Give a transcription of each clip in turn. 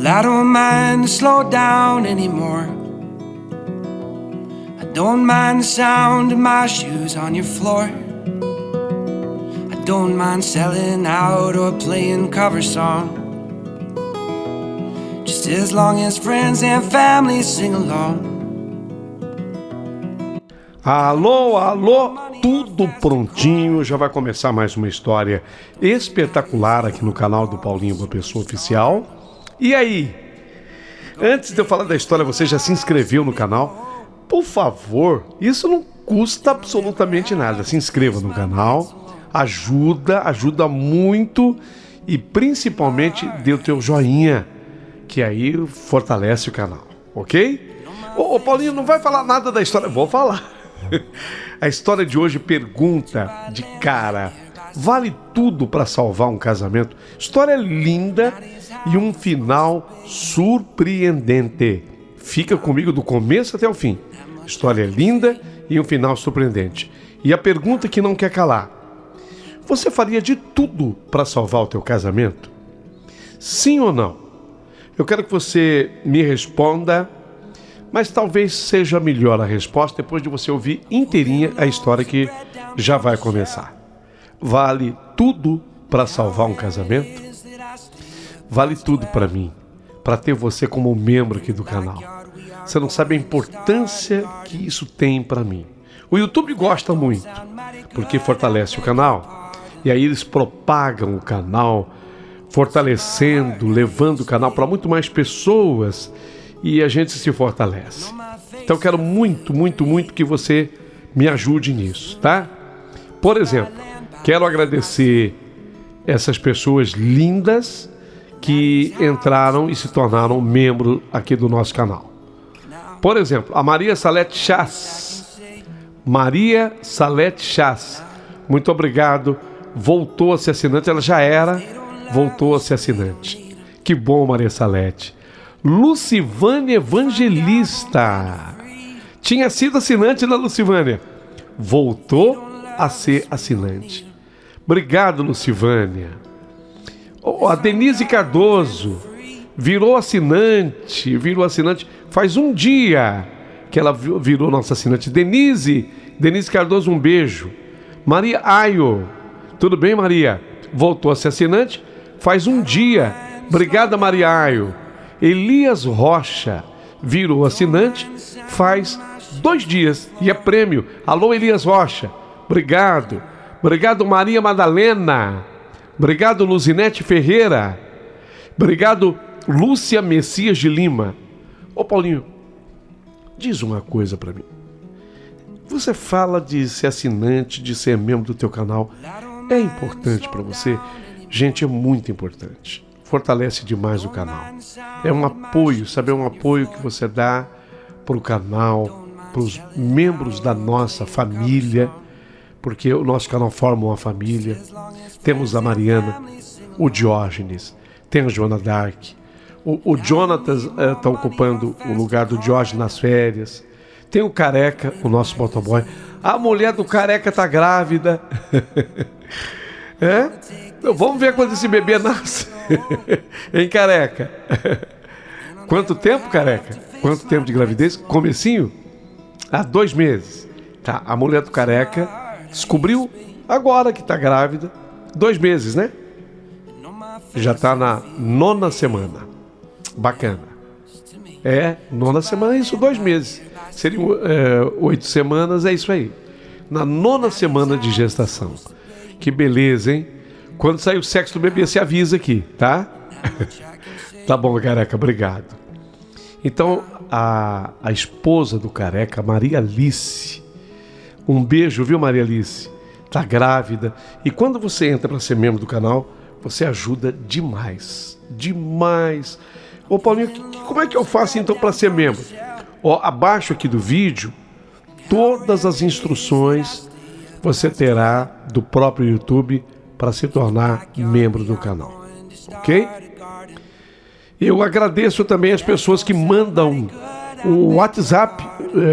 I don't mind to slow down anymore. I don't mind the sound of my shoes on your floor. I don't mind selling out or playing cover song. Just as long as friends and family sing along. Alô, alô, tudo prontinho, já vai começar mais uma história espetacular aqui no canal do Paulinho Boa Pessoa Oficial. E aí, antes de eu falar da história, você já se inscreveu no canal? Por favor, isso não custa absolutamente nada, se inscreva no canal, ajuda muito e principalmente dê o teu joinha, que aí fortalece o canal, ok? Ô Paulinho, não vai falar nada da história? Vou falar. A história de hoje pergunta de cara: vale tudo para salvar um casamento? História linda e um final surpreendente. Fica comigo do começo até o fim. História linda e um final surpreendente. E a pergunta que não quer calar: você faria de tudo para salvar o teu casamento? Sim ou não? Eu quero que você me responda, mas talvez seja melhor a resposta depois de você ouvir inteirinha a história que já vai começar. Vale tudo para salvar um casamento? Vale tudo para mim, para ter você como membro aqui do canal. Você não sabe a importância que isso tem para mim. O YouTube gosta muito, porque fortalece o canal. E aí eles propagam o canal, fortalecendo, levando o canal para muito mais pessoas. E a gente se fortalece. Então eu quero muito que você me ajude nisso, tá? Por exemplo, quero agradecer essas pessoas lindas que entraram e se tornaram membro aqui do nosso canal. Por exemplo, a Maria Salete Chas. Maria Salete Chas. Muito obrigado. Voltou a ser assinante. Ela já era, voltou a ser assinante. Que bom, Maria Salete. Lucivânia Evangelista. Tinha sido assinante da Lucivânia. Voltou a ser assinante. Obrigado, Lucivânia. A Denise Cardoso virou assinante. Faz um dia que ela virou nossa assinante. Denise Cardoso, um beijo. Maria Aio. Tudo bem, Maria? Voltou a ser assinante. Faz um dia. Obrigada, Maria Aio. Elias Rocha virou assinante faz 2 dias e é prêmio. Alô, Elias Rocha, obrigado. Obrigado, Maria Madalena. Obrigado, Luzinete Ferreira. Obrigado, Lúcia Messias de Lima. Ô Paulinho, diz uma coisa para mim. Você fala de ser assinante, de ser membro do teu canal. É importante para você? Gente, é muito importante. Fortalece demais o canal. É um apoio, sabe? É um apoio que você dá para o canal, para os membros da nossa família, porque o nosso canal forma uma família. Temos a Mariana, o Diógenes, tem a Joana Dark. O Jonatas está ocupando o lugar do Diógenes nas férias. Tem o Careca, o nosso motoboy. A mulher do Careca está grávida. É? Vamos ver quando esse bebê nasce. Hein, Careca? Quanto tempo, Careca? Quanto tempo de gravidez? Comecinho? 2 meses. Tá, a mulher do Careca descobriu agora que tá grávida. 2 meses, né? Já tá na 9ª semana. Bacana. 9ª semana é isso, 2 meses. Seriam 8 semanas, é isso aí. Na 9ª semana de gestação. Que beleza, hein? Quando sair o sexo do bebê, se avisa aqui, tá? Tá bom, Careca, obrigado. Então, a esposa do Careca, Maria Alice, um beijo, viu, Maria Alice? Tá grávida. E quando você entra para ser membro do canal, você ajuda demais. Demais. Ô, Paulinho, como é que eu faço então para ser membro? Ó, abaixo aqui do vídeo, todas as instruções você terá do próprio YouTube para se tornar membro do canal, ok? Eu agradeço também as pessoas que mandam o WhatsApp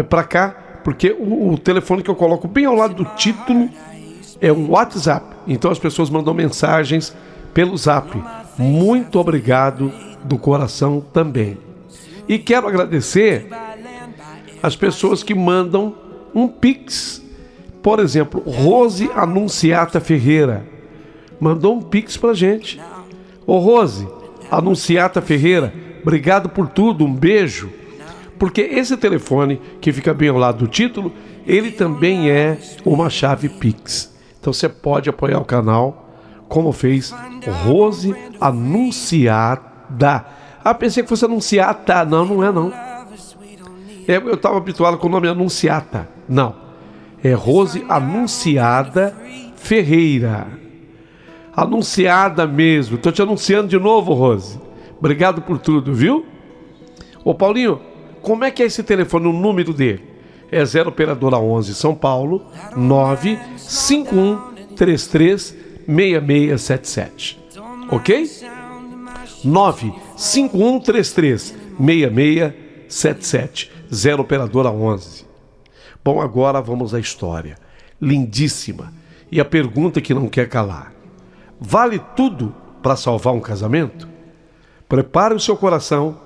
para cá, porque o telefone que eu coloco bem ao lado do título é um WhatsApp. Então as pessoas mandam mensagens pelo Zap, muito obrigado do coração também. E quero agradecer as pessoas que mandam um Pix. Por exemplo, Rose Anunciata Ferreira mandou um Pix pra gente. Ô Rose Anunciata Ferreira, obrigado por tudo, um beijo. Porque esse telefone que fica bem ao lado do título, ele também é uma chave Pix. Então você pode apoiar o canal, como fez Rose Anunciada. Ah, pensei que fosse Anunciata. Não, não é não. Eu estava habituado com o nome Anunciata. Não. É Rose Anunciada Ferreira. Anunciada mesmo. Estou te anunciando de novo, Rose. Obrigado por tudo, viu? Ô Paulinho, como é que é esse telefone, o número dele? É 0 operadora 11 São Paulo 951336677. Ok? 951336677. 0 operadora 11. Bom, agora vamos à história. Lindíssima. E a pergunta que não quer calar. Vale tudo para salvar um casamento? Prepare o seu coração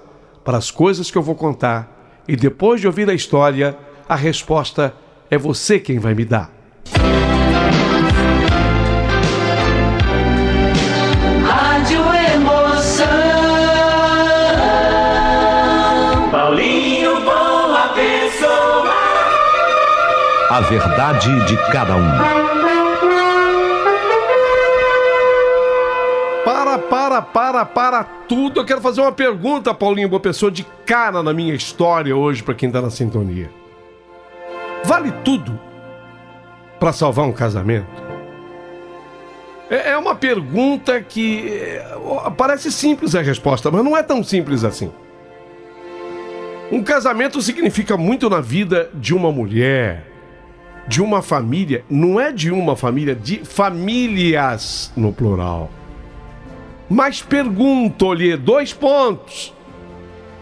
para as coisas que eu vou contar e depois de ouvir a história, a resposta é você quem vai me dar. Rádio Emoção, Paulinho Boa Pessoa. A verdade de cada um. Para tudo. Eu quero fazer uma pergunta, Paulinho Boa Pessoa, de cara na minha história hoje, para quem está na sintonia. Vale tudo para salvar um casamento? É uma pergunta que parece simples a resposta, mas não é tão simples assim. Um casamento significa muito na vida de uma mulher, de uma família. Não é de uma família, de famílias no plural. Mas pergunto-lhe 2 pontos.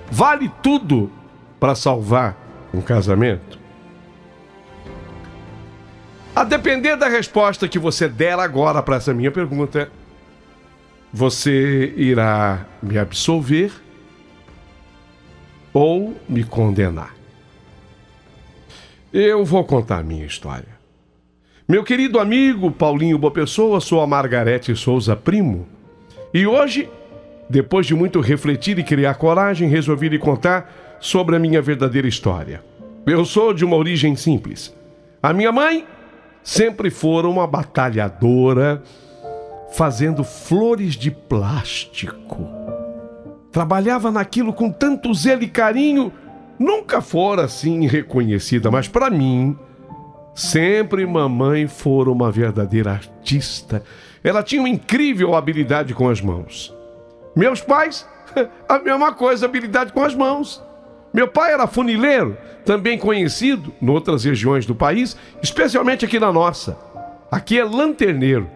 Vale tudo para salvar um casamento? A depender da resposta que você der agora para essa minha pergunta, você irá me absolver ou me condenar. Eu vou contar a minha história. Meu querido amigo Paulinho Boa Pessoa, sou a Margarete Souza Primo. E hoje, depois de muito refletir e criar coragem, resolvi lhe contar sobre a minha verdadeira história. Eu sou de uma origem simples. A minha mãe sempre foi uma batalhadora, fazendo flores de plástico. Trabalhava naquilo com tanto zelo e carinho, nunca fora assim reconhecida, mas para mim, sempre mamãe fora uma verdadeira artista. Ela tinha uma incrível habilidade com as mãos. Meus pais, a mesma coisa, habilidade com as mãos. Meu pai era funileiro, também conhecido em outras regiões do país, especialmente aqui na nossa. Aqui é lanterneiro.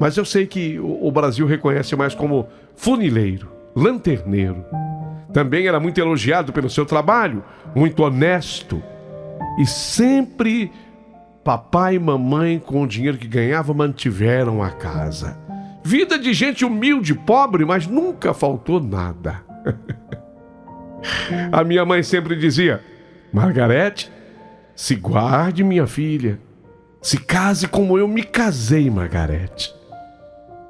Mas eu sei que o Brasil reconhece mais como funileiro, lanterneiro. Também era muito elogiado pelo seu trabalho, muito honesto. E sempre papai e mamãe, com o dinheiro que ganhava, mantiveram a casa. Vida de gente humilde, pobre, mas nunca faltou nada. A minha mãe sempre dizia: Margarete, se guarde, minha filha. Se case como eu me casei, Margarete.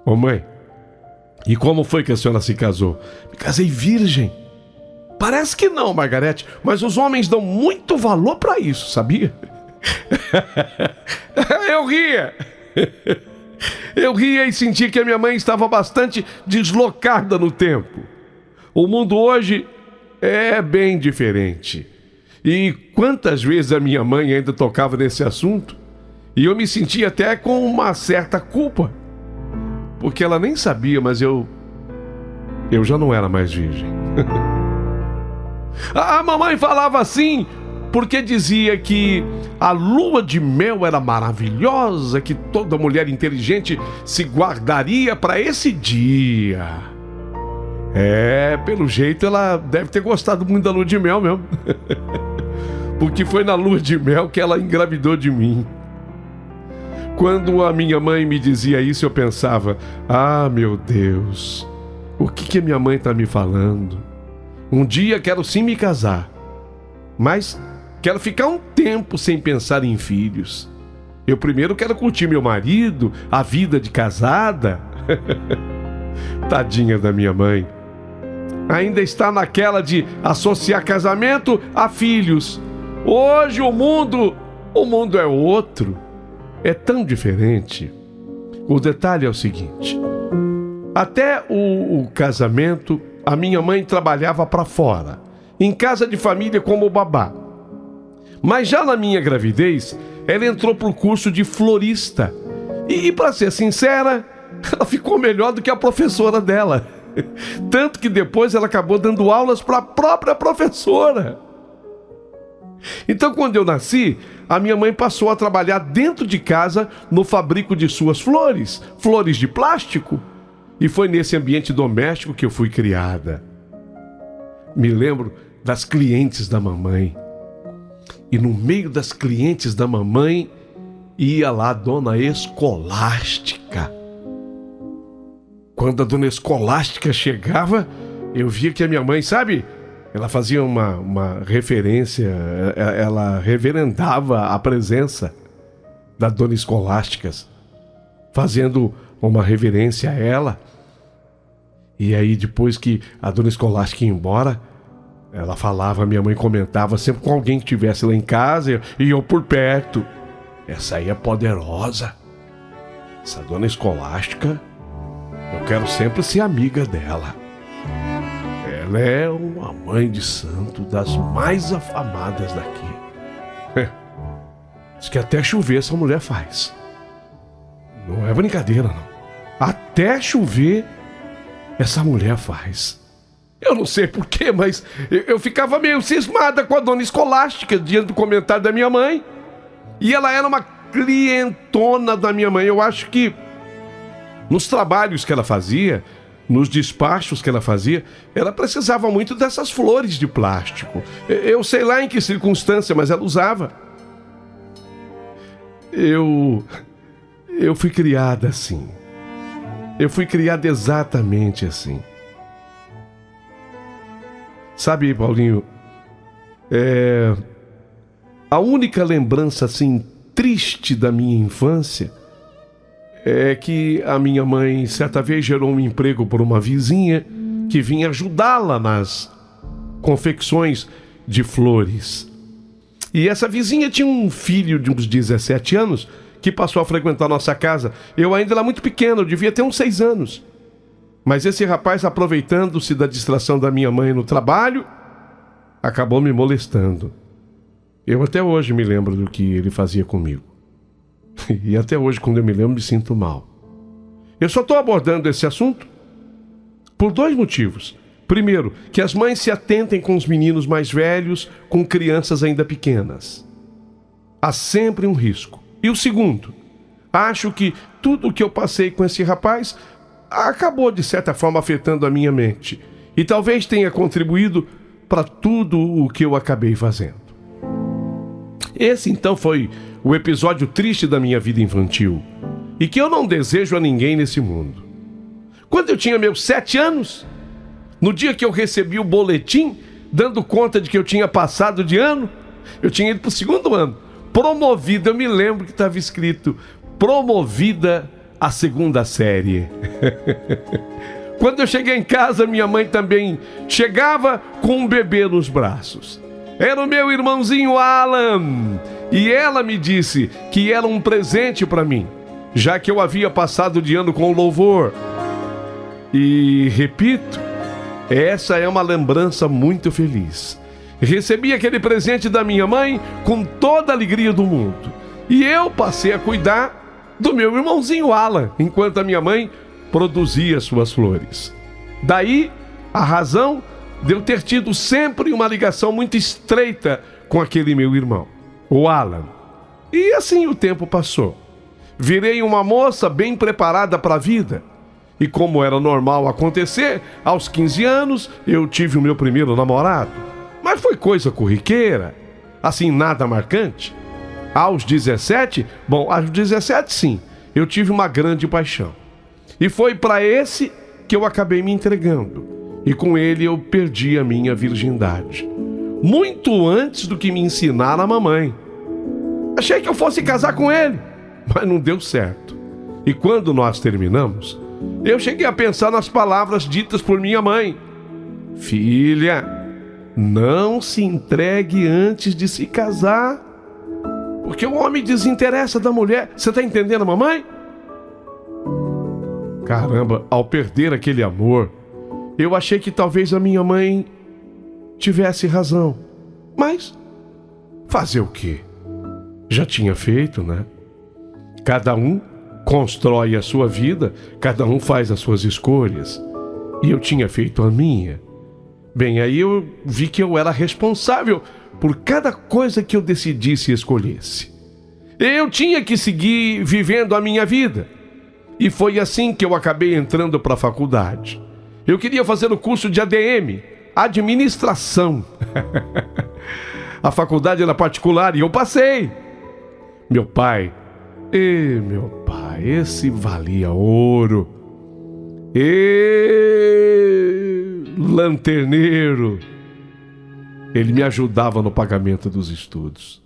Ô mãe, e como foi que a senhora se casou? Me casei virgem. Parece que não, Margarete, mas os homens dão muito valor pra isso, sabia? Eu ria. Eu ria e sentia que a minha mãe estava bastante deslocada no tempo. O mundo hoje é bem diferente. E quantas vezes a minha mãe ainda tocava nesse assunto, e eu me sentia até com uma certa culpa, porque ela nem sabia, mas eu já não era mais virgem. A mamãe falava assim porque dizia que a lua de mel era maravilhosa, que toda mulher inteligente se guardaria para esse dia. Pelo jeito ela deve ter gostado muito da lua de mel mesmo. Porque foi na lua de mel que ela engravidou de mim. Quando a minha mãe me dizia isso, eu pensava: ah, meu Deus, O que a minha mãe está me falando? Um dia quero sim me casar, mas quero ficar um tempo sem pensar em filhos. Eu primeiro quero curtir meu marido, a vida de casada. Tadinha da minha mãe. Ainda está naquela de associar casamento a filhos. Hoje o mundo é outro. É tão diferente. O detalhe é o seguinte: até o casamento, a minha mãe trabalhava para fora, em casa de família como babá. Mas já na minha gravidez, ela entrou para o curso de florista. E para ser sincera, ela ficou melhor do que a professora dela. Tanto que depois ela acabou dando aulas para a própria professora. Então, quando eu nasci, a minha mãe passou a trabalhar dentro de casa no fabrico de suas flores, flores de plástico. E foi nesse ambiente doméstico que eu fui criada. Me lembro das clientes da mamãe. E no meio das clientes da mamãe, ia lá a dona Escolástica. Quando a dona Escolástica chegava, eu via que a minha mãe, sabe, ela fazia uma referência, ela reverendava a presença da dona Escolástica, fazendo uma reverência a ela. E aí, depois que a dona Escolástica ia embora, ela falava, minha mãe comentava sempre com alguém que estivesse lá em casa e eu por perto. Essa aí é poderosa. Essa dona Escolástica, eu quero sempre ser amiga dela. Ela é uma mãe de santo das mais afamadas daqui. Diz que até chover essa mulher faz. Não é brincadeira, não. Até chover essa mulher faz. Eu não sei porquê, mas eu ficava meio cismada com a dona Escolástica diante do comentário da minha mãe. E ela era uma clientona da minha mãe. Eu acho que nos trabalhos que ela fazia, nos despachos que ela fazia, ela precisava muito dessas flores de plástico. Eu sei lá em que circunstância, mas ela usava. Eu fui criada assim. Eu fui criada exatamente assim. Sabe, Paulinho, a única lembrança assim triste da minha infância é que a minha mãe certa vez gerou um emprego por uma vizinha que vinha ajudá-la nas confecções de flores. E essa vizinha tinha um filho de uns 17 anos que passou a frequentar nossa casa. Eu ainda era muito pequeno, eu devia ter uns 6 anos. Mas esse rapaz, aproveitando-se da distração da minha mãe no trabalho, acabou me molestando. Eu até hoje me lembro do que ele fazia comigo. E até hoje, quando eu me lembro, me sinto mal. Eu só estou abordando esse assunto por 2 motivos. Primeiro, que as mães se atentem com os meninos mais velhos, com crianças ainda pequenas. Há sempre um risco. E o segundo, acho que tudo o que eu passei com esse rapaz acabou, de certa forma, afetando a minha mente. E talvez tenha contribuído para tudo o que eu acabei fazendo. Esse, então, foi o episódio triste da minha vida infantil. E que eu não desejo a ninguém nesse mundo. Quando eu tinha meus 7 anos, no dia que eu recebi o boletim, dando conta de que eu tinha passado de ano, eu tinha ido para o 2º ano. Promovida, eu me lembro que estava escrito, promovida a 2ª série. Quando eu cheguei em casa, minha mãe também chegava com um bebê nos braços. Era o meu irmãozinho Alan. E ela me disse que era um presente para mim, já que eu havia passado de ano com louvor. E, repito, essa é uma lembrança muito feliz. Recebi aquele presente da minha mãe com toda a alegria do mundo. E eu passei a cuidar do meu irmãozinho Alan, enquanto a minha mãe produzia suas flores. Daí, a razão de eu ter tido sempre uma ligação muito estreita com aquele meu irmão, o Alan. E assim o tempo passou. Virei uma moça bem preparada para a vida. E como era normal acontecer, aos 15 anos eu tive o meu primeiro namorado. Mas foi coisa corriqueira, assim, nada marcante. Aos 17, aos 17 sim, eu tive uma grande paixão. E foi para esse que eu acabei me entregando. E com ele eu perdi a minha virgindade. Muito antes do que me ensinaram a mamãe. Achei que eu fosse casar com ele, mas não deu certo. E quando nós terminamos, eu cheguei a pensar nas palavras ditas por minha mãe. Filha, não se entregue antes de se casar, porque o homem desinteressa da mulher. Você tá entendendo, mamãe? Caramba, ao perder aquele amor, eu achei que talvez a minha mãe tivesse razão. Mas fazer o quê? Já tinha feito, né? Cada um constrói a sua vida, cada um faz as suas escolhas. E eu tinha feito a minha. Bem, aí eu vi que eu era responsável por cada coisa que eu decidisse e escolhesse. Eu tinha que seguir vivendo a minha vida. E foi assim que eu acabei entrando para a faculdade. Eu queria fazer o curso de ADM, Administração. A faculdade era particular e eu passei. Meu pai, esse valia ouro. Lanterneiro. Ele me ajudava no pagamento dos estudos,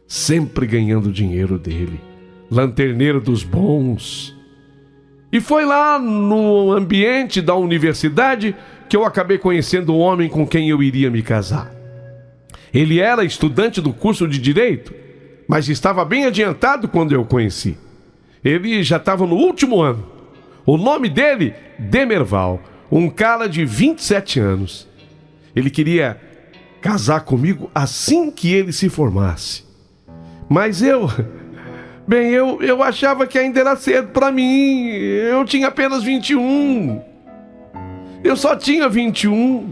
sempre ganhando dinheiro dele. Lanterneiro dos bons. E foi lá no ambiente da universidade que eu acabei conhecendo o homem com quem eu iria me casar. Ele era estudante do curso de Direito, mas estava bem adiantado quando eu o conheci. Ele já estava no último ano. O nome dele, Demerval, um cara de 27 anos. Ele queria casar comigo assim que ele se formasse. Mas eu achava que ainda era cedo para mim. Eu tinha apenas 21. Eu só tinha 21.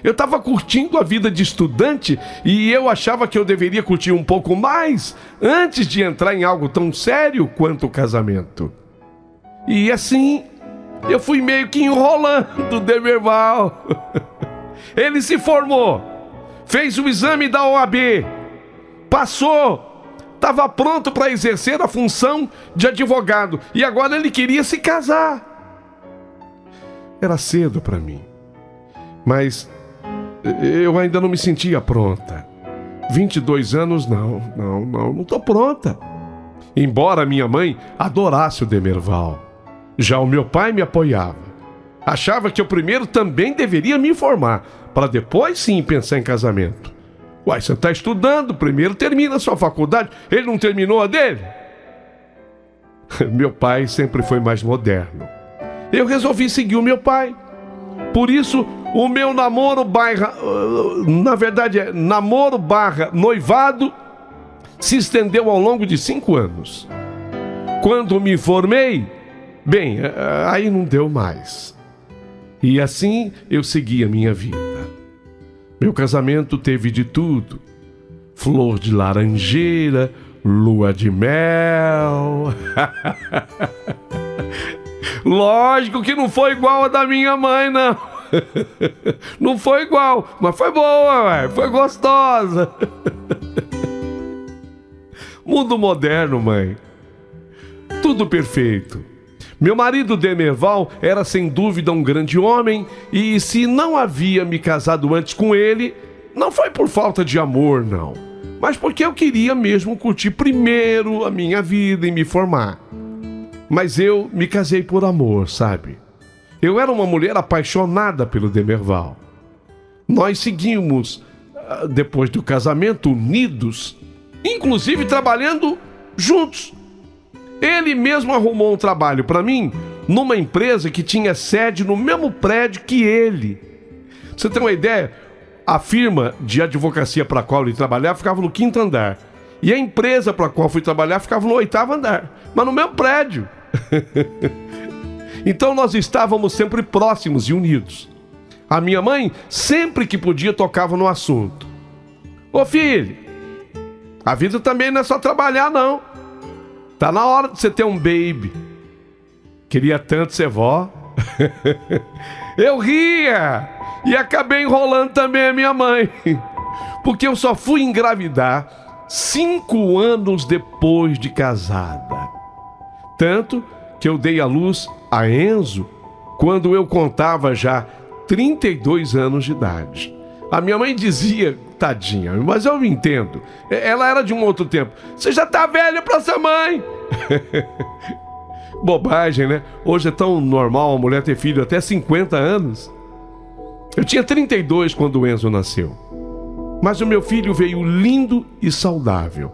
Eu estava curtindo a vida de estudante e eu achava que eu deveria curtir um pouco mais antes de entrar em algo tão sério quanto o casamento. E assim, eu fui meio que enrolando o Demerval. Ele se formou, fez o exame da OAB, passou. Estava pronto para exercer a função de advogado e agora ele queria se casar. Era cedo para mim, mas eu ainda não me sentia pronta. 22 anos, não estou pronta. Embora minha mãe adorasse o Demerval, já o meu pai me apoiava. Achava que eu primeiro também deveria me formar, para depois sim pensar em casamento. Uai, você está estudando, primeiro termina a sua faculdade. Ele não terminou a dele? Meu pai sempre foi mais moderno. Eu resolvi seguir o meu pai. Por isso, o meu namoro noivado se estendeu ao longo de 5 anos. Quando me formei, aí não deu mais. E assim eu segui a minha vida. Meu casamento teve de tudo: flor de laranjeira, lua de mel. Lógico que não foi igual a da minha mãe, não. Não foi igual, mas foi boa, foi gostosa. Mundo moderno, mãe. Tudo perfeito. Meu marido Demerval era sem dúvida um grande homem, e se não havia me casado antes com ele, não foi por falta de amor, não, mas porque eu queria mesmo curtir primeiro a minha vida e me formar. Mas eu me casei por amor, sabe? Eu era uma mulher apaixonada pelo Demerval. Nós seguimos, depois do casamento, unidos, inclusive trabalhando juntos. Ele mesmo arrumou um trabalho para mim numa empresa que tinha sede no mesmo prédio que ele. Você tem uma ideia? A firma de advocacia para a qual ele trabalhava ficava no 5º andar. E a empresa para a qual fui trabalhar ficava no 8º andar. Mas no mesmo prédio. Então nós estávamos sempre próximos e unidos. A minha mãe, sempre que podia, tocava no assunto. Ô filho, a vida também não é só trabalhar, não. Tá na hora de você ter um baby. Queria tanto ser vó. Eu ria e acabei enrolando também a minha mãe, porque eu só fui engravidar 5 anos depois de casada. Tanto que eu dei à luz a Enzo quando eu contava já 32 anos de idade. A minha mãe dizia, tadinha, mas eu entendo. Ela era de um outro tempo. Você já tá velha pra ser mãe. Bobagem, né? Hoje é tão normal a mulher ter filho até 50 anos. Eu tinha 32 quando o Enzo nasceu. Mas o meu filho veio lindo e saudável.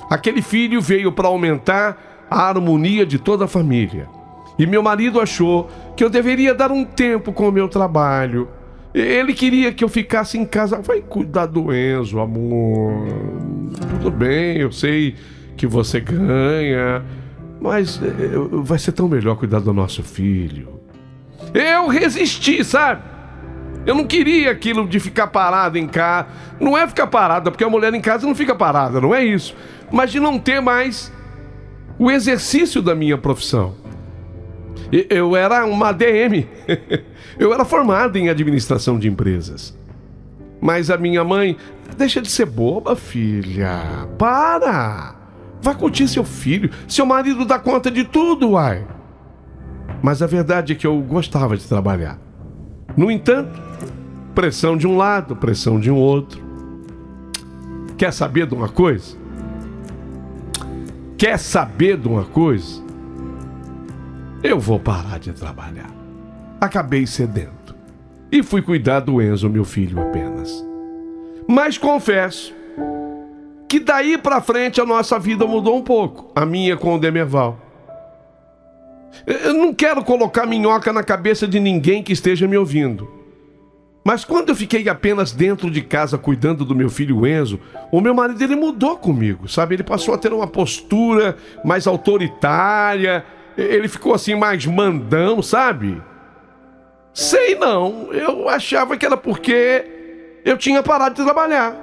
Aquele filho veio para aumentar a harmonia de toda a família. E meu marido achou que eu deveria dar um tempo com o meu trabalho. Ele queria que eu ficasse em casa. Vai cuidar do Enzo, amor. Tudo bem, eu sei que você ganha, mas vai ser tão melhor cuidar do nosso filho. Eu resisti, sabe? Eu não queria aquilo de ficar parado em casa. Não é ficar parada, porque a mulher em casa não fica parada, não é isso. Mas de não ter mais o exercício da minha profissão. Eu era uma ADM. Eu era formado em administração de empresas. Mas a minha mãe... Deixa de ser boba, filha. Para! Vai curtir seu filho. Seu marido dá conta de tudo, uai. Mas a verdade é que eu gostava de trabalhar. No entanto, pressão de um lado, pressão de um outro. Quer saber de uma coisa? Quer saber de uma coisa? Eu vou parar de trabalhar. Acabei cedendo. E fui cuidar do Enzo, meu filho, apenas. Mas confesso que daí pra frente a nossa vida mudou um pouco. A minha com o Demerval. Eu não quero colocar minhoca na cabeça de ninguém que esteja me ouvindo. Mas quando eu fiquei apenas dentro de casa cuidando do meu filho Enzo, o meu marido ele mudou comigo, sabe? Ele passou a ter uma postura mais autoritária, ele ficou assim mais mandão, sabe? Sei não, eu achava que era porque eu tinha parado de trabalhar.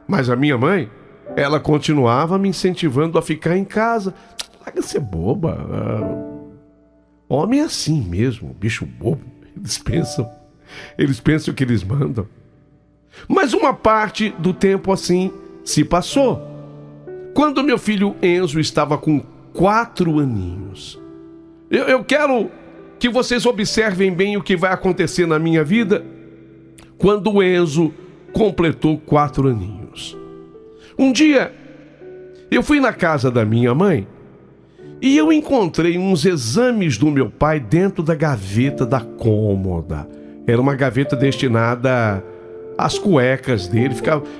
Mas a minha mãe, ela continuava me incentivando a ficar em casa. Larga de ser boba. Homem é assim mesmo, bicho bobo. Eles pensam que eles mandam. Mas uma parte do tempo assim se passou. Quando meu filho Enzo estava com 4 aninhos. Eu quero que vocês observem bem o que vai acontecer na minha vida quando o Enzo completou 4 aninhos. Um dia, eu fui na casa da minha mãe e eu encontrei uns exames do meu pai dentro da gaveta da cômoda. Era uma gaveta destinada às cuecas dele.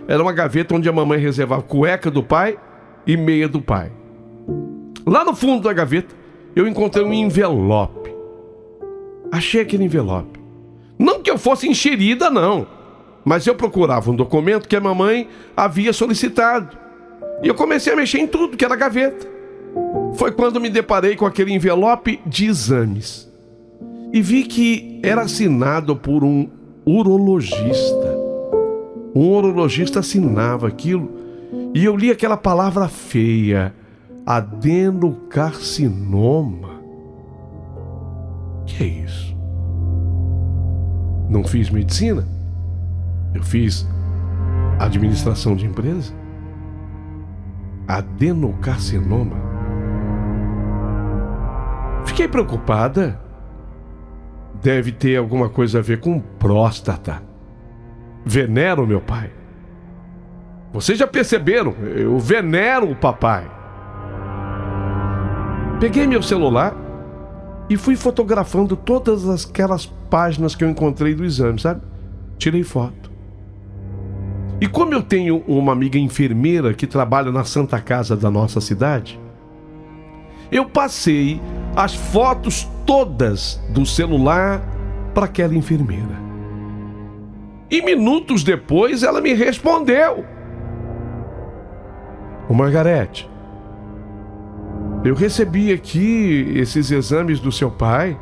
Era uma gaveta onde a mamãe reservava cueca do pai e meia do pai. Lá no fundo da gaveta, eu encontrei um envelope. Achei aquele envelope. Não que eu fosse enxerida, não. Mas eu procurava um documento que a mamãe havia solicitado. E eu comecei a mexer em tudo que era gaveta. Foi quando me deparei com aquele envelope de exames. E vi que era assinado por um urologista. Um urologista assinava aquilo. E eu li aquela palavra feia. Adenocarcinoma. Que é isso? Não fiz medicina? Eu fiz administração de empresa? Adenocarcinoma? Fiquei preocupada. Deve ter alguma coisa a ver com próstata. Venero meu pai. Vocês já perceberam? Eu venero o papai. Peguei meu celular e fui fotografando todas aquelas páginas que eu encontrei do exame, sabe? Tirei foto. E como eu tenho uma amiga enfermeira que trabalha na Santa Casa da nossa cidade, eu passei as fotos todas do celular para aquela enfermeira. E minutos depois ela me respondeu. Ô Margarete, eu recebi aqui esses exames do seu pai.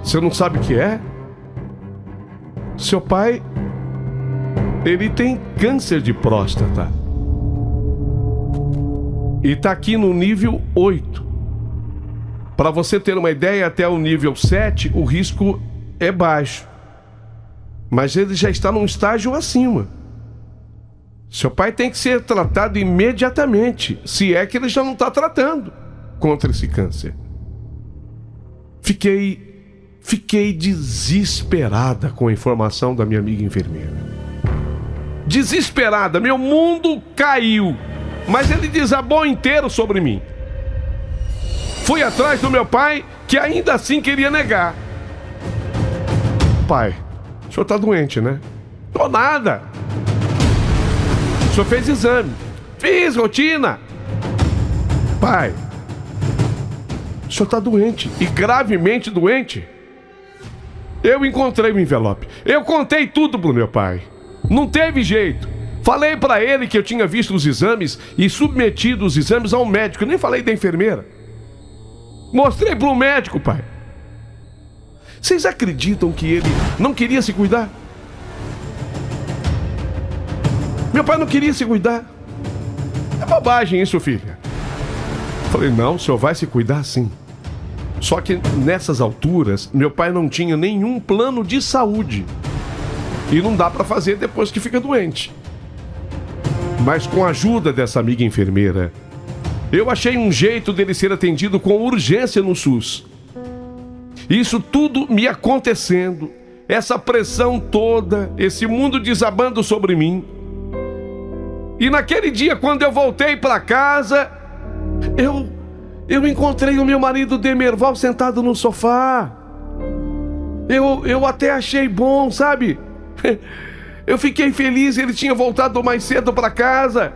Você não sabe o que é? Seu pai, ele tem câncer de próstata. E tá aqui no nível 8. Para você ter uma ideia, até o nível 7, o risco é baixo. Mas ele já está num estágio acima. Seu pai tem que ser tratado imediatamente, se é que ele já não está tratando contra esse câncer. Fiquei desesperada com a informação da minha amiga enfermeira. Desesperada, meu mundo caiu, mas ele desabou inteiro sobre mim. Fui atrás do meu pai, que ainda assim queria negar. Pai, o senhor tá doente, né? Tô nada. O senhor fez exame. Fiz rotina. Pai, o senhor tá doente, e gravemente doente. Eu encontrei o envelope. Eu contei tudo pro meu pai. Não teve jeito. Falei pra ele que eu tinha visto os exames e submetido os exames ao médico. Nem falei da enfermeira. Mostrei pro médico, pai. Vocês acreditam que ele não queria se cuidar? Meu pai não queria se cuidar. É bobagem isso, filha. Falei, não, o senhor vai se cuidar sim. Só que nessas alturas, meu pai não tinha nenhum plano de saúde. E não dá pra fazer depois que fica doente. Mas com a ajuda dessa amiga enfermeira, eu achei um jeito dele ser atendido com urgência no SUS. Isso tudo me acontecendo, essa pressão toda, esse mundo desabando sobre mim. E naquele dia, quando eu voltei pra casa, eu encontrei o meu marido Demerval sentado no sofá. Eu até achei bom, sabe? Eu fiquei feliz, ele tinha voltado mais cedo para casa.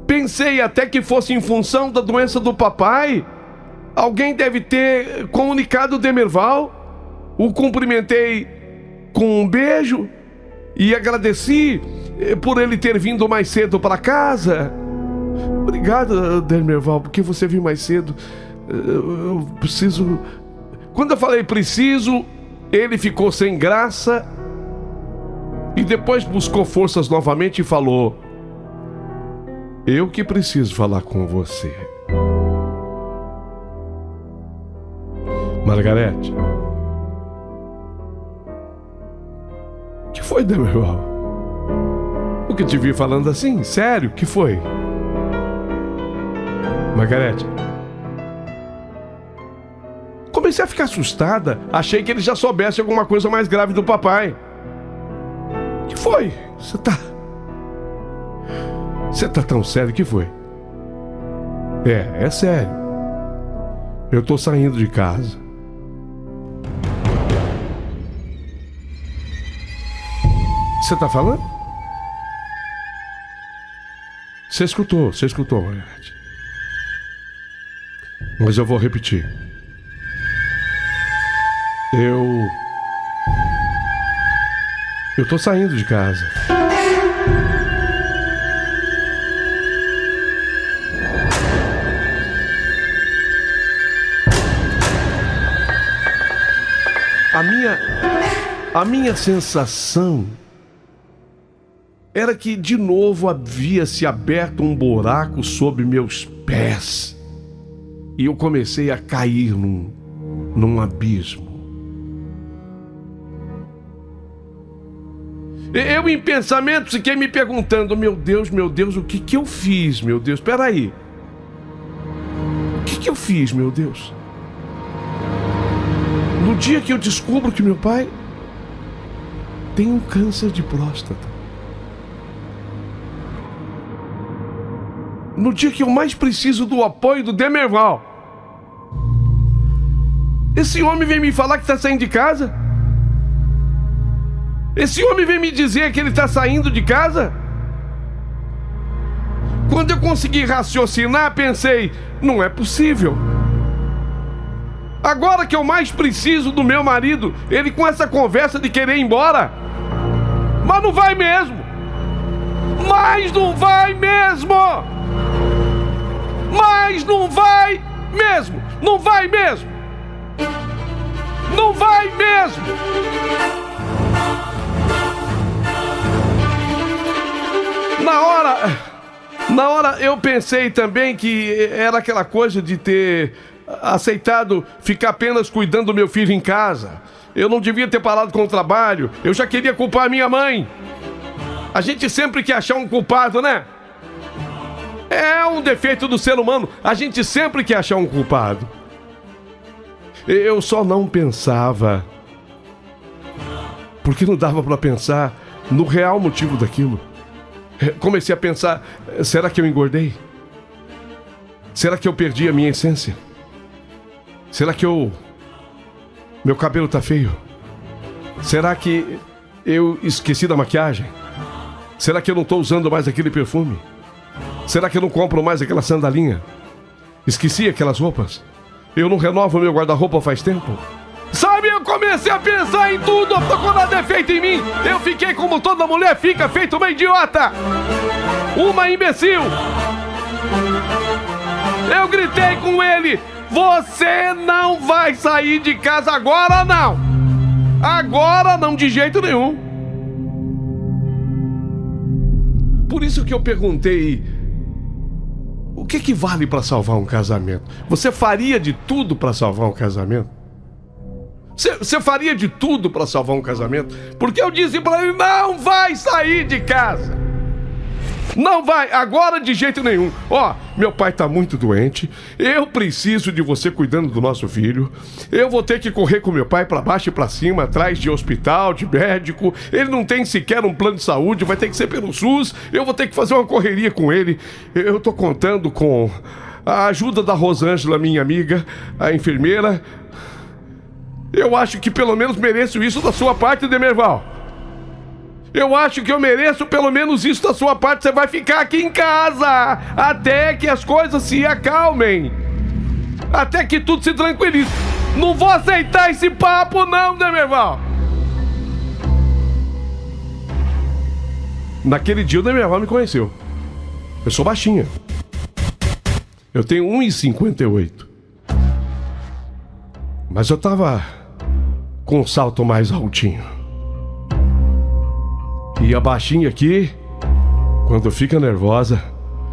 Pensei até que fosse em função da doença do papai. Alguém deve ter comunicado o Demerval. O cumprimentei com um beijo e agradeci por ele ter vindo mais cedo para casa. Obrigado, Demerval, porque você veio mais cedo. Eu preciso... Quando eu falei preciso, ele ficou sem graça e depois buscou forças novamente e falou: eu que preciso falar com você. Margarete, o que foi, Demerval? O que te vi falando assim? Sério, o que foi? Margarete, comecei a ficar assustada. Achei que ele já soubesse alguma coisa mais grave do papai. O que foi? Você tá tão sério, o que foi? É sério. Eu tô saindo de casa. Você tá falando? Você escutou, Margarete. Mas eu vou repetir. Eu tô saindo de casa. A minha sensação era que de novo havia se aberto um buraco sob meus pés. E eu comecei a cair num abismo. Eu, em pensamento, fiquei me perguntando: meu Deus, o que eu fiz, meu Deus? Peraí. O que eu fiz, meu Deus? No dia que eu descubro que meu pai tem um câncer de próstata. No dia que eu mais preciso do apoio do Demerval, esse homem vem me falar que está saindo de casa? Esse homem vem me dizer que ele está saindo de casa? Quando eu consegui raciocinar, pensei: não é possível. Agora que eu mais preciso do meu marido, ele com essa conversa de querer ir embora. Mas não vai mesmo. Mas não vai mesmo. Mas não vai mesmo. Não vai mesmo. Não vai mesmo. Na hora eu pensei também que era aquela coisa de ter aceitado ficar apenas cuidando do meu filho em casa. Eu não devia ter parado com o trabalho. Eu já queria culpar a minha mãe. A gente sempre quer achar um culpado, né? É um defeito do ser humano. A gente sempre quer achar um culpado. Eu só não pensava, porque não dava para pensar no real motivo daquilo. Comecei a pensar, será que eu engordei? Será que eu perdi a minha essência? Será que meu cabelo tá feio? Será que eu esqueci da maquiagem? Será que eu não tô usando mais aquele perfume? Será que eu não compro mais aquela sandalinha? Esqueci aquelas roupas? Eu não renovo meu guarda-roupa faz tempo? Sabe, eu comecei a pensar em tudo, procurar defeito em mim. Eu fiquei como toda mulher fica, feito uma idiota. Uma imbecil. Eu gritei com ele: você não vai sair de casa agora não. Agora não, de jeito nenhum. Por isso que eu perguntei: o que vale para salvar um casamento? Você faria de tudo para salvar um casamento? Você faria de tudo para salvar um casamento? Porque eu disse para ele: não vai sair de casa. Não vai, agora de jeito nenhum. Meu pai tá muito doente. Eu preciso de você cuidando do nosso filho. Eu vou ter que correr com meu pai para baixo e para cima, atrás de hospital, de médico. Ele não tem sequer um plano de saúde, vai ter que ser pelo SUS. Eu vou ter que fazer uma correria com ele. Eu tô contando com a ajuda da Rosângela, minha amiga, a enfermeira. Eu acho que pelo menos mereço isso da sua parte, Demerval. Eu acho que eu mereço pelo menos isso da sua parte. Você vai ficar aqui em casa até que as coisas se acalmem, até que tudo se tranquilize. Não vou aceitar esse papo não, Demerval. Naquele dia o Demerval me conheceu. Eu sou baixinha. Eu tenho 1,58. Mas eu tava com um salto mais altinho. E a baixinha aqui, quando fica nervosa...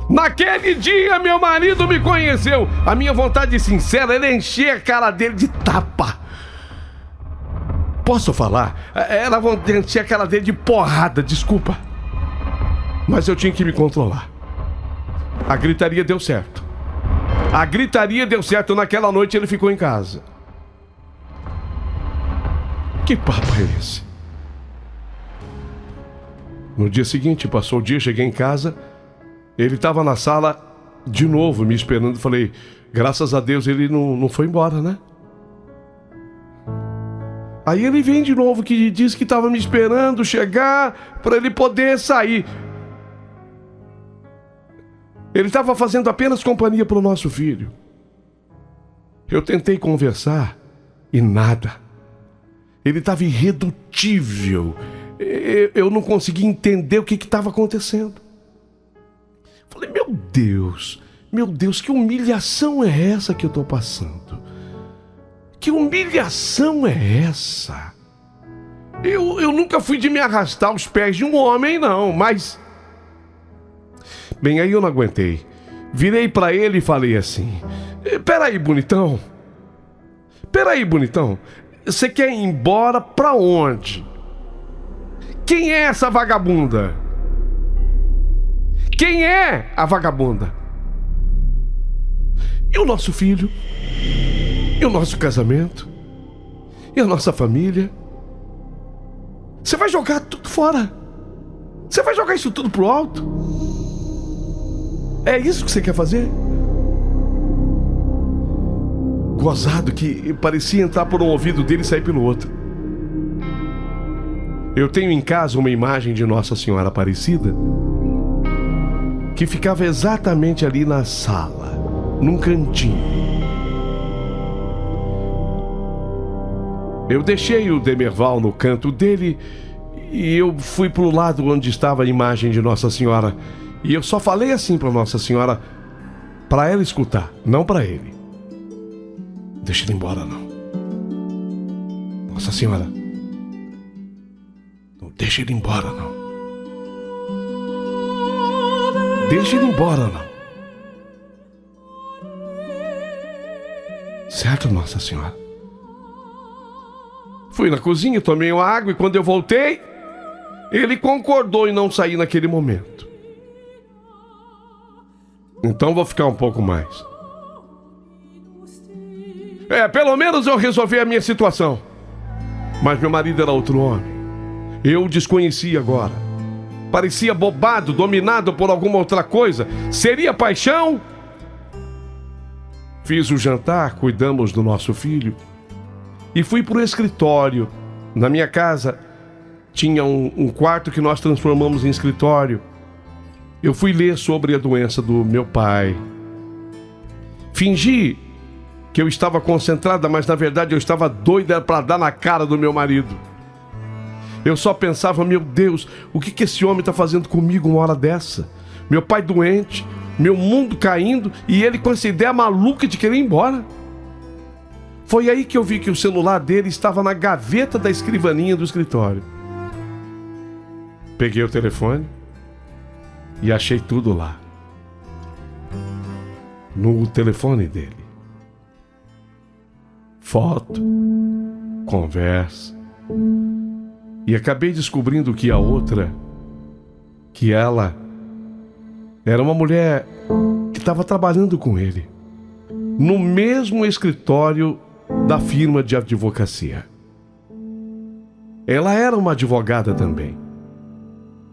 Naquele dia meu marido me conheceu. A minha vontade sincera era encher a cara dele de tapa. Posso falar? Era vontade de encher a cara dele de porrada, desculpa. Mas eu tinha que me controlar. A gritaria deu certo. A gritaria deu certo. Naquela noite ele ficou em casa. Que papo é esse? No dia seguinte, passou o dia, cheguei em casa. Ele estava na sala de novo, me esperando. Falei, graças a Deus ele não foi embora, né? Aí ele vem de novo, que disse que estava me esperando chegar para ele poder sair. Ele estava fazendo apenas companhia para o nosso filho. Eu tentei conversar e nada. Ele estava irredutível. Eu não conseguia entender o que estava acontecendo. Falei, meu Deus, que humilhação é essa que eu estou passando? Que humilhação é essa? Eu nunca fui de me arrastar aos pés de um homem, não, mas... Bem, aí eu não aguentei. Virei para ele e falei assim, peraí, bonitão. Você quer ir embora pra onde? Quem é essa vagabunda? Quem é a vagabunda? E o nosso filho? E o nosso casamento? E a nossa família? Você vai jogar tudo fora? Você vai jogar isso tudo pro alto? É isso que você quer fazer? Gozado que parecia entrar por um ouvido dele e sair pelo outro. Eu tenho em casa uma imagem de Nossa Senhora Aparecida que ficava exatamente ali na sala, num cantinho. Eu deixei o Demerval no canto dele e eu fui pro lado onde estava a imagem de Nossa Senhora. E eu só falei assim para Nossa Senhora, para ela escutar, não para ele. Deixa ele embora, não. Nossa Senhora, não deixa ele embora, não. Deixa ele embora, não. Certo, Nossa Senhora? Fui na cozinha, tomei uma água e quando eu voltei, ele concordou em não sair naquele momento. Então vou ficar um pouco mais. Pelo menos eu resolvi a minha situação. Mas meu marido era outro homem. Eu o desconhecia agora. Parecia bobado, dominado por alguma outra coisa. Seria paixão? Fiz o jantar, cuidamos do nosso filho e fui para o escritório. Na minha casa tinha um quarto que nós transformamos em escritório. Eu fui ler sobre a doença do meu pai. Fingi que eu estava concentrada, mas na verdade eu estava doida para dar na cara do meu marido. Eu só pensava, meu Deus, o que esse homem está fazendo comigo uma hora dessa? Meu pai doente, meu mundo caindo e ele com essa ideia maluca de querer ir embora. Foi aí que eu vi que o celular dele estava na gaveta da escrivaninha do escritório. Peguei o telefone e achei tudo lá. No telefone dele. Foto, conversa. E acabei descobrindo que a outra, que ela era uma mulher que estava trabalhando com ele no mesmo escritório da firma de advocacia. Ela era uma advogada também.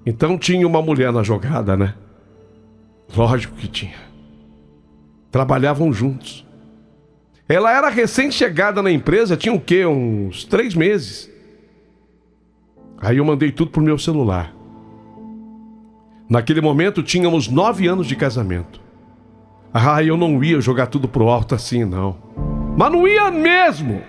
Então tinha uma mulher na jogada, né? Lógico que tinha. Trabalhavam juntos. Ela era recém-chegada na empresa, tinha o quê? Uns 3 meses. Aí eu mandei tudo pro meu celular. Naquele momento tínhamos 9 anos de casamento. Eu não ia jogar tudo pro alto assim, não. Mas não ia mesmo.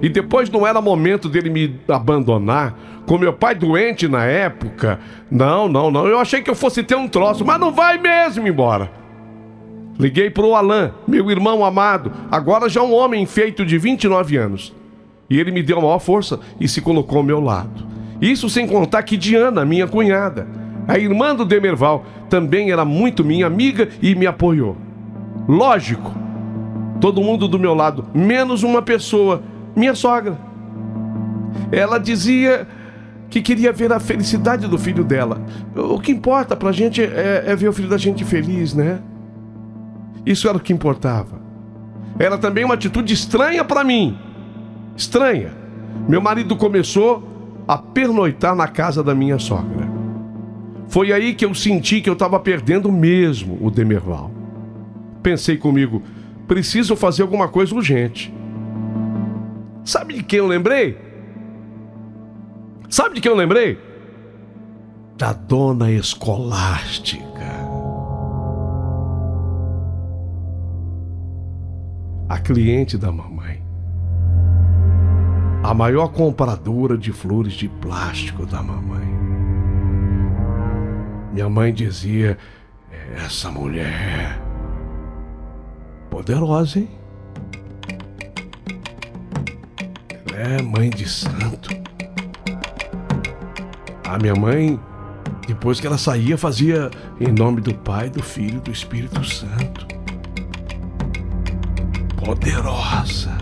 E depois não era momento dele me abandonar, com meu pai doente na época. Não. Eu achei que eu fosse ter um troço, mas não vai mesmo embora. Liguei pro Alan, meu irmão amado, agora já um homem feito de 29 anos. E ele me deu a maior força e se colocou ao meu lado. Isso sem contar que Diana, minha cunhada, a irmã do Demerval, também era muito minha amiga e me apoiou. Lógico, todo mundo do meu lado, menos uma pessoa, minha sogra. Ela dizia que queria ver a felicidade do filho dela. O que importa pra gente é ver o filho da gente feliz, né? Isso era o que importava. Era também uma atitude estranha pra mim. Estranha. Meu marido começou a pernoitar na casa da minha sogra. Foi aí que eu senti que eu estava perdendo mesmo o Demerval. Pensei comigo, preciso fazer alguma coisa urgente. Sabe de quem eu lembrei? Da dona Escolástica. A cliente da mamãe. A maior compradora de flores de plástico da mamãe. Minha mãe dizia, essa mulher poderosa, hein? Ela é mãe de santo. A minha mãe, depois que ela saía, fazia em nome do Pai, do Filho e do Espírito Santo. Poderosa.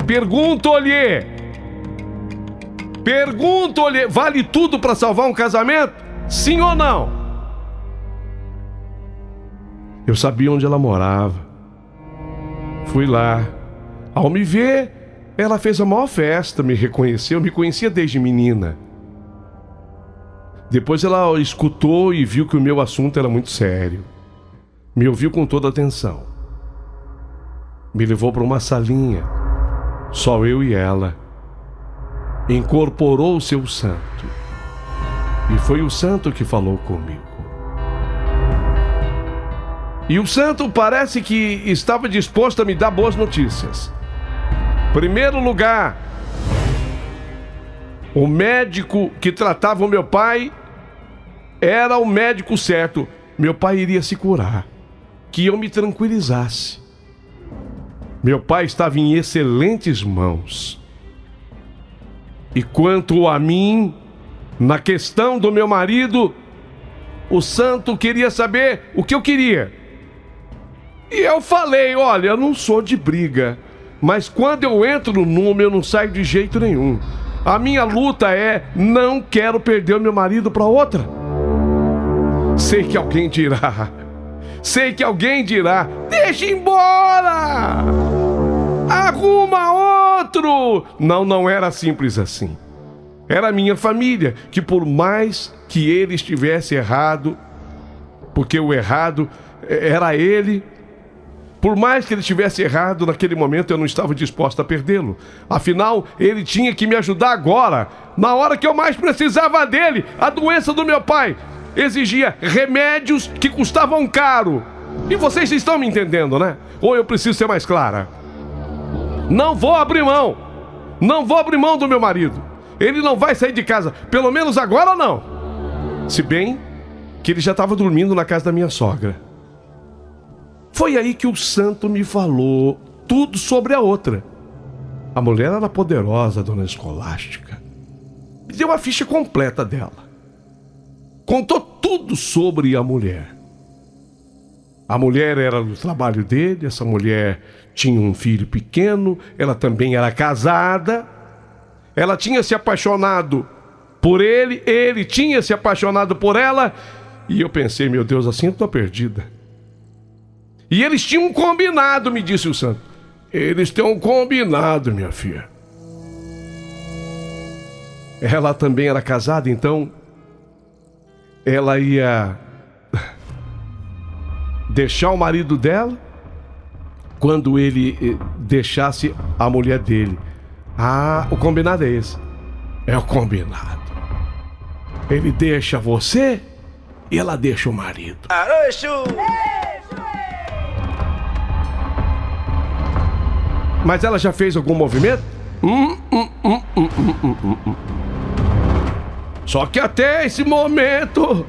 Pergunto-lhe, vale tudo para salvar um casamento? Sim ou não? Eu sabia onde ela morava. Fui lá. Ao me ver, ela fez a maior festa, me reconheceu, me conhecia desde menina. Depois ela escutou e viu que o meu assunto era muito sério. Me ouviu com toda atenção. Me levou para uma salinha. Só eu e ela. Incorporou o seu santo. E foi o santo que falou comigo. E o santo parece que estava disposto a me dar boas notícias. Primeiro lugar, o médico que tratava o meu pai era o médico certo. Meu pai iria se curar. Que eu me tranquilizasse. Meu pai estava em excelentes mãos. E quanto a mim, na questão do meu marido, o santo queria saber o que eu queria. E eu falei, olha, eu não sou de briga, mas quando eu entro no número eu não saio de jeito nenhum. A minha luta é, não quero perder o meu marido para outra. Sei que alguém dirá, Deixa embora! Arruma outro! Não era simples assim. Era a minha família, que por mais que ele estivesse errado, porque o errado era ele, por mais que ele estivesse errado, naquele momento eu não estava disposto a perdê-lo. Afinal, ele tinha que me ajudar agora, na hora que eu mais precisava dele. A doença do meu pai exigia remédios que custavam caro. E vocês estão me entendendo, né? Ou eu preciso ser mais clara? Não vou abrir mão. Não vou abrir mão do meu marido. Ele não vai sair de casa, pelo menos agora não. Se bem que ele já estava dormindo na casa da minha sogra. Foi aí que o santo me falou tudo sobre a outra. A mulher era poderosa, dona Escolástica. Me deu a ficha completa dela. Contou tudo sobre a mulher. A mulher era do trabalho dele, essa mulher tinha um filho pequeno, ela também era casada. Ela tinha se apaixonado por ele, ele tinha se apaixonado por ela. E eu pensei, meu Deus, assim eu tô perdida. E eles tinham um combinado, me disse o santo. Eles têm um combinado, minha filha. Ela também era casada, então ela ia deixar o marido dela quando ele deixasse a mulher dele. Ah, o combinado é esse. É o combinado. Ele deixa você e ela deixa o marido. Mas ela já fez algum movimento? Só que até esse momento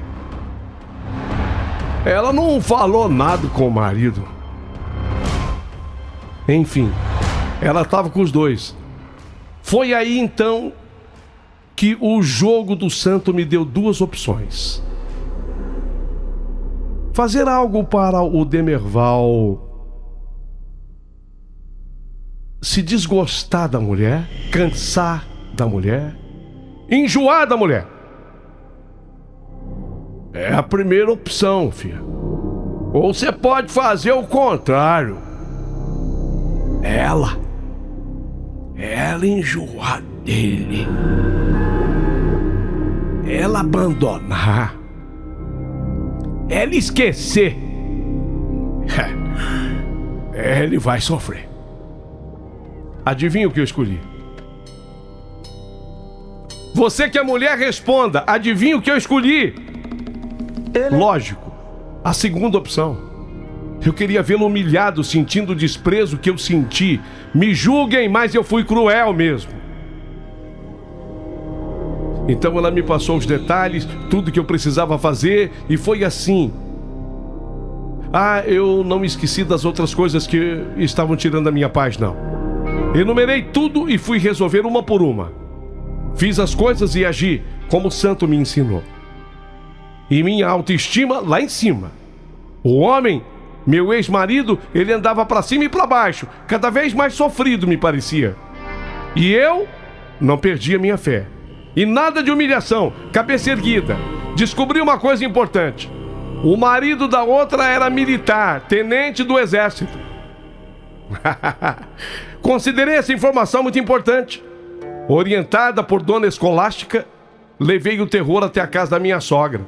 ela não falou nada com o marido. Enfim, ela estava com os dois. Foi aí então que o jogo do santo me deu duas opções. Fazer algo para o Demerval se desgostar da mulher, cansar da mulher, enjoar da mulher. É a primeira opção, filha. Ou você pode fazer o contrário. Ela enjoar dele. Ela abandonar. Ela esquecer. Ele vai sofrer. Adivinha o que eu escolhi? Você que é mulher, responda. Adivinha o que eu escolhi? Lógico, a segunda opção. Eu queria vê-lo humilhado, sentindo o desprezo que eu senti. Me julguem, mas eu fui cruel mesmo. Então ela me passou os detalhes, tudo que eu precisava fazer, e foi assim. Ah, eu não me esqueci das outras coisas que estavam tirando a minha paz, não. Enumerei tudo e fui resolver uma por uma. Fiz as coisas e agi como o santo me ensinou. E minha autoestima lá em cima. O homem, meu ex-marido, ele andava pra cima e pra baixo, cada vez mais sofrido me parecia. E eu não perdi a minha fé. E nada de humilhação, cabeça erguida. Descobri uma coisa importante. O marido da outra era militar, tenente do exército. Considerei essa informação muito importante. Orientada por dona Escolástica, levei o terror até a casa da minha sogra.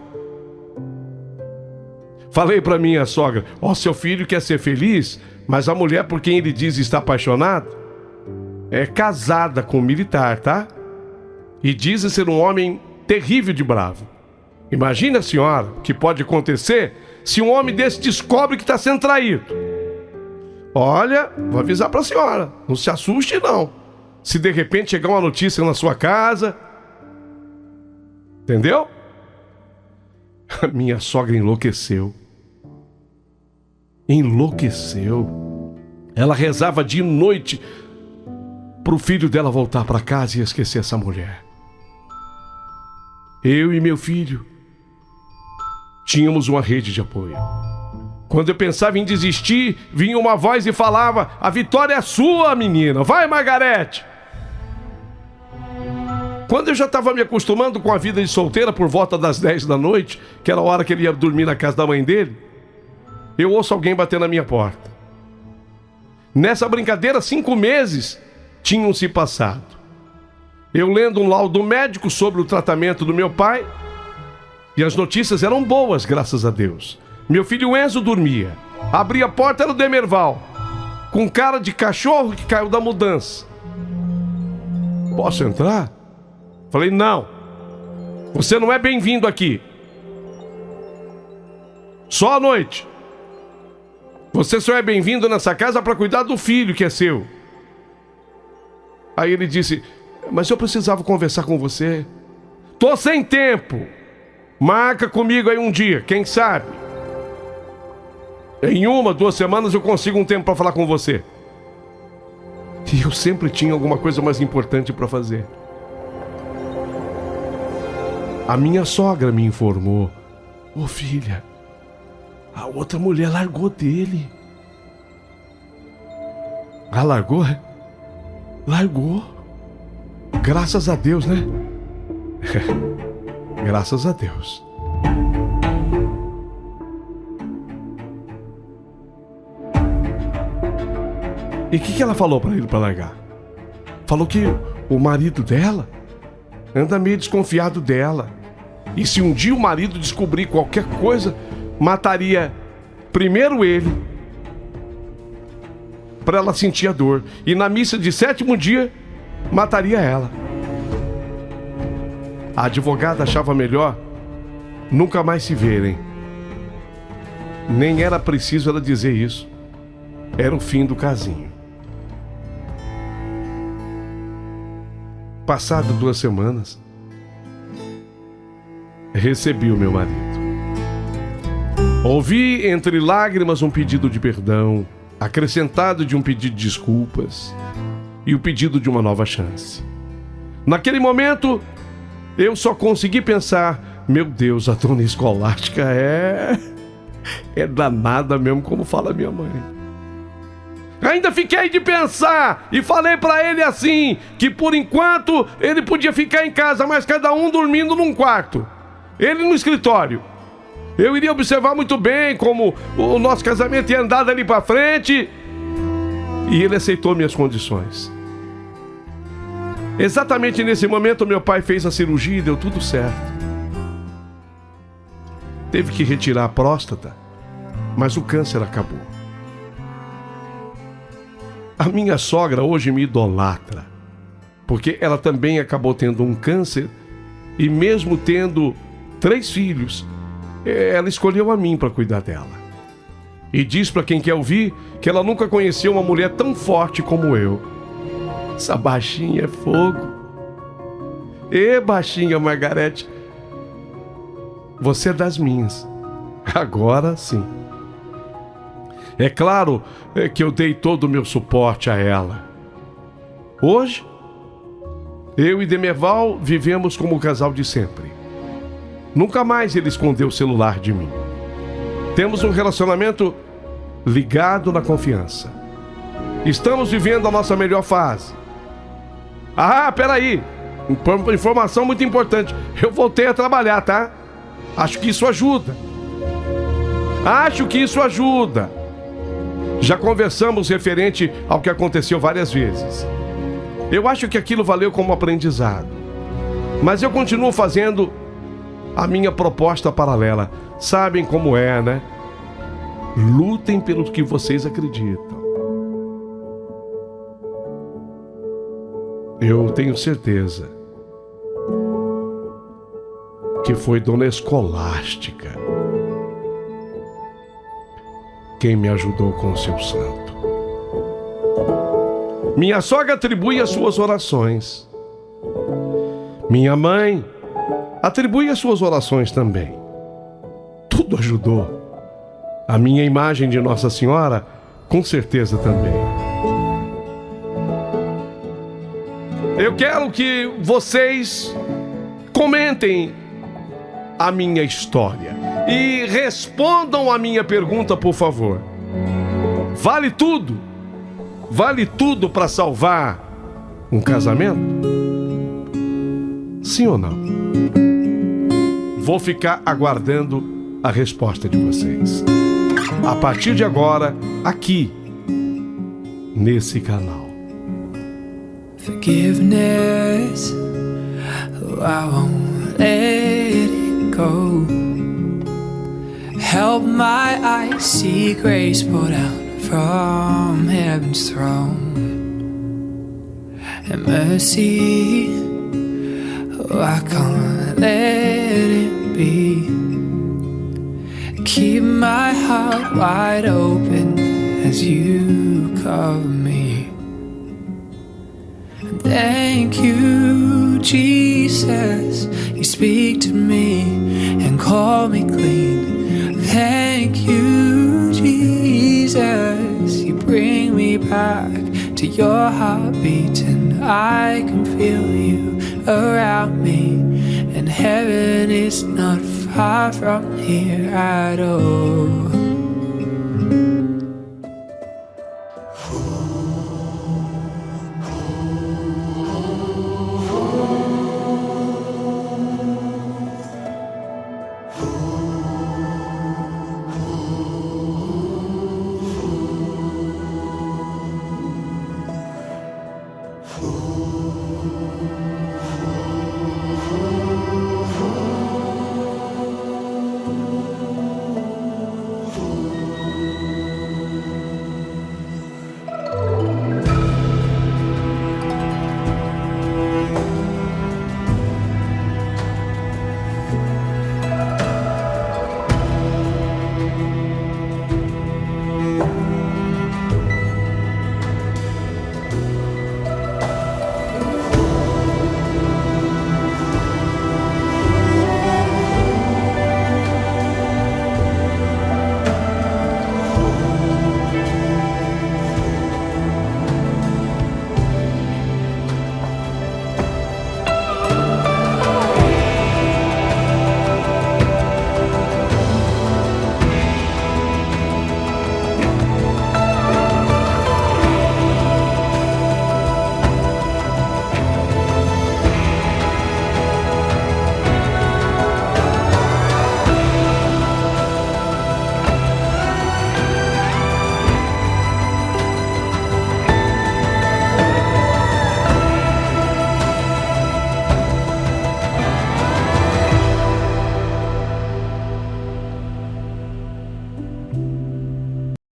Falei pra minha sogra: ó, seu filho quer ser feliz, mas a mulher por quem ele diz estar apaixonado é casada com um militar, tá? E diz ser um homem terrível de bravo. Imagina, senhora, o que pode acontecer se um homem desse descobre que está sendo traído. Olha, vou avisar pra senhora, não se assuste não. Se de repente chegar uma notícia na sua casa. Entendeu? A minha sogra enlouqueceu. Enlouqueceu. Ela rezava dia e noite pro filho dela voltar pra casa e esquecer essa mulher. Eu e meu filho tínhamos uma rede de apoio. Quando eu pensava em desistir, vinha uma voz e falava: a vitória é sua, menina, vai, Margarete. Quando eu já estava me acostumando com a vida de solteira por volta das 10 da noite, que era a hora que ele ia dormir na casa da mãe dele, eu ouço alguém bater na minha porta. Nessa brincadeira, 5 meses tinham se passado. Eu lendo um laudo médico sobre o tratamento do meu pai, e as notícias eram boas, graças a Deus. Meu filho Enzo dormia. Abri a porta, era o Demerval, com cara de cachorro que caiu da mudança. Posso entrar? Falei, não. Você não é bem-vindo aqui. Só à noite. Você só é bem-vindo nessa casa para cuidar do filho que é seu. Aí ele disse, mas eu precisava conversar com você. Tô sem tempo. Marca comigo aí um dia, quem sabe? Em 1, 2 semanas eu consigo um tempo para falar com você. E eu sempre tinha alguma coisa mais importante para fazer. A minha sogra me informou. Ô filha, a outra mulher largou dele. Ah, largou? Largou. Graças a Deus, né? Graças a Deus. E o que ela falou pra ele pra largar? Falou que o marido dela anda meio desconfiado dela. E se um dia o marido descobrir qualquer coisa, mataria primeiro ele, pra ela sentir a dor. E na missa de 7º dia, mataria ela. A advogada achava melhor nunca mais se verem. Nem era preciso ela dizer isso. Era o fim do casinho. Passado 2 semanas, recebi o meu marido. Ouvi entre lágrimas um pedido de perdão, acrescentado de um pedido de desculpas e o pedido de uma nova chance. Naquele momento, eu só consegui pensar, meu Deus, a dona Escolástica é danada mesmo, como fala minha mãe. Ainda fiquei de pensar e falei pra ele assim, que por enquanto ele podia ficar em casa, mas cada um dormindo num quarto. Ele no escritório. Eu iria observar muito bem como o nosso casamento ia andar dali pra frente. E ele aceitou minhas condições. Exatamente nesse momento meu pai fez a cirurgia e deu tudo certo. Teve que retirar a próstata, mas o câncer acabou. A minha sogra hoje me idolatra, porque ela também acabou tendo um câncer e mesmo tendo 3 filhos, ela escolheu a mim para cuidar dela. E diz para quem quer ouvir que ela nunca conheceu uma mulher tão forte como eu. Essa baixinha é fogo. Ê, baixinha Margarete, você é das minhas. Agora sim. É claro que eu dei todo o meu suporte a ela. Hoje, eu e Demerval vivemos como o casal de sempre. Nunca mais ele escondeu o celular de mim. Temos um relacionamento ligado na confiança. Estamos vivendo a nossa melhor fase. Ah, peraí. Informação muito importante. Eu voltei a trabalhar, tá? Acho que isso ajuda. Já conversamos referente ao que aconteceu várias vezes. Eu acho que aquilo valeu como aprendizado. Mas eu continuo fazendo a minha proposta paralela. Sabem como é, né? Lutem pelo que vocês acreditam. Eu tenho certeza que foi Dona Escolástica quem me ajudou com o seu santo. Minha sogra atribui as suas orações. Minha mãe atribui as suas orações também. Tudo ajudou. A minha imagem de Nossa Senhora, com certeza também. Eu quero que vocês comentem a minha história e respondam a minha pergunta, por favor. Vale tudo? Vale tudo para salvar um casamento? Sim ou não? Vou ficar aguardando a resposta de vocês. A partir de agora, aqui, nesse canal. Forgiveness, oh, I won't let it go. Help my eyes see grace poured out from heaven's throne. And mercy, oh, I can't let it be. Keep my heart wide open as you cover me. Thank you, Jesus. You speak to me and call me clean. Thank you, Jesus. You bring me back to your heartbeat, and I can feel you around me. And heaven is not far from here at all.